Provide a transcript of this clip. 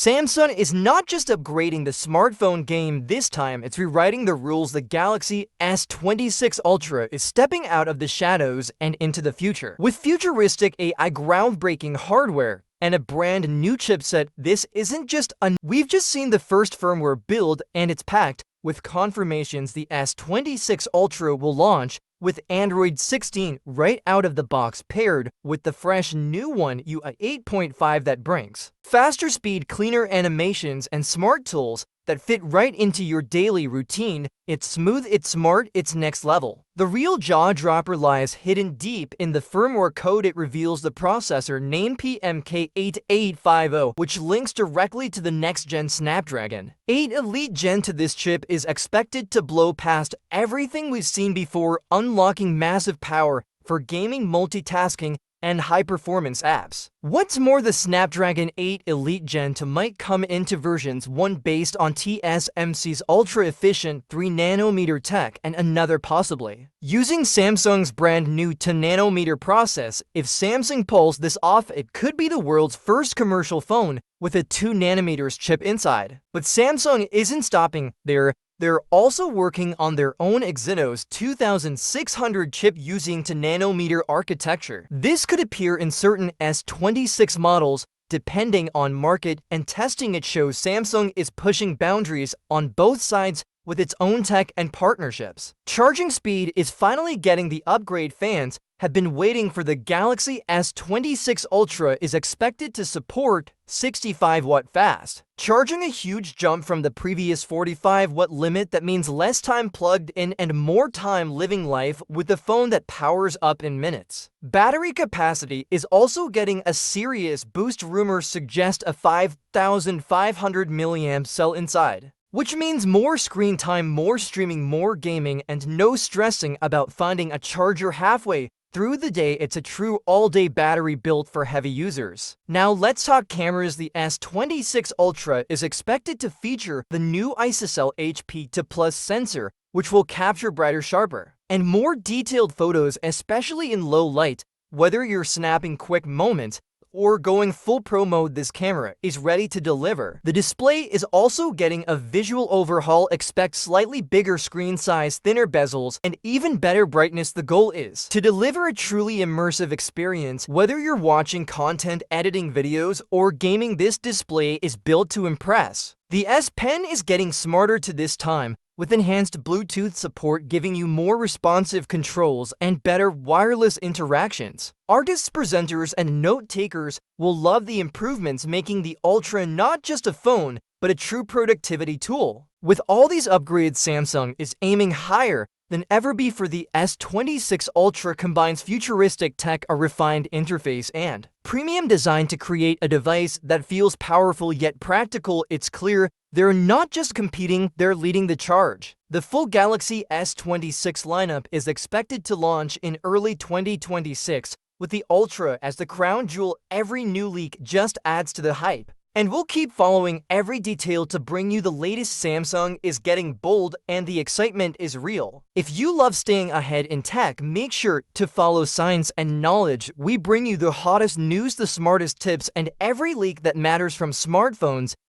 Samsung is not just upgrading the smartphone game this time, it's rewriting the rules. The Galaxy S26 Ultra is stepping out of the shadows and into the future. With futuristic AI, groundbreaking hardware, and a brand new chipset, this isn't just we've just seen the first firmware build, and it's packed with confirmations the S26 Ultra will launch with Android 16 right out of the box, paired with the fresh new One UI 8.5 that brings faster speed, cleaner animations, and smart tools that fit right into your daily routine. It's smooth, it's smart, it's next level. The real jaw-dropper lies hidden deep in the firmware code. It reveals the processor named PMK8850, which links directly to the next-gen Snapdragon 8 Elite Gen 2. This chip is expected to blow past everything we've seen before, unlocking massive power for gaming, multitasking, and high-performance apps. What's more, the Snapdragon 8 Elite Gen 2 might come into versions, one based on TSMC's ultra-efficient 3nm tech and another possibly using Samsung's brand new 2nm process. If Samsung pulls this off, it could be the world's first commercial phone with a 2nm chip inside. But Samsung isn't stopping there. They're also working on their own Exynos 2600 chip using 2nm architecture. This could appear in certain S26 models depending on market and testing. It shows Samsung is pushing boundaries on both sides with its own tech and partnerships. Charging speed is finally getting the upgrade fans have been waiting for. The Galaxy S26 Ultra is expected to support 65-watt fast charging, a huge jump from the previous 45-watt limit. That means less time plugged in and more time living life with the phone that powers up in minutes. Battery capacity is also getting a serious boost. Rumors suggest a 5,500 mAh cell inside, which means more screen time, more streaming, more gaming, and no stressing about finding a charger halfway through the day. It's a true all-day battery built for heavy users. Now let's talk cameras. The S26 Ultra is expected to feature the new ISOCELL HP2 Plus sensor, which will capture brighter, sharper, and more detailed photos, especially in low light. Whether you're snapping quick moments or going full pro mode, this camera is ready to deliver. The display is also getting a visual overhaul. Expect slightly bigger screen size, thinner bezels, and even better brightness. The goal is to deliver a truly immersive experience. Whether you're watching content, editing videos, or gaming, this display is built to impress. The S Pen is getting smarter to this time, with enhanced Bluetooth support giving you more responsive controls and better wireless interactions. Artists, presenters, and note-takers will love the improvements, making the Ultra not just a phone, but a true productivity tool. With all these upgrades, Samsung is aiming higher than ever before. The S26 Ultra combines futuristic tech, a refined interface, and premium design to create a device that feels powerful yet practical. It's clear they're not just competing, they're leading the charge. The full Galaxy S26 lineup is expected to launch in early 2026, with the Ultra as the crown jewel. Every new leak just adds to the hype, and we'll keep following every detail to bring you the latest. Samsung is getting bold, and the excitement is real. If you love staying ahead in tech, make sure to follow Science and Knowledge. We bring you the hottest news, the smartest tips, and every leak that matters from smartphones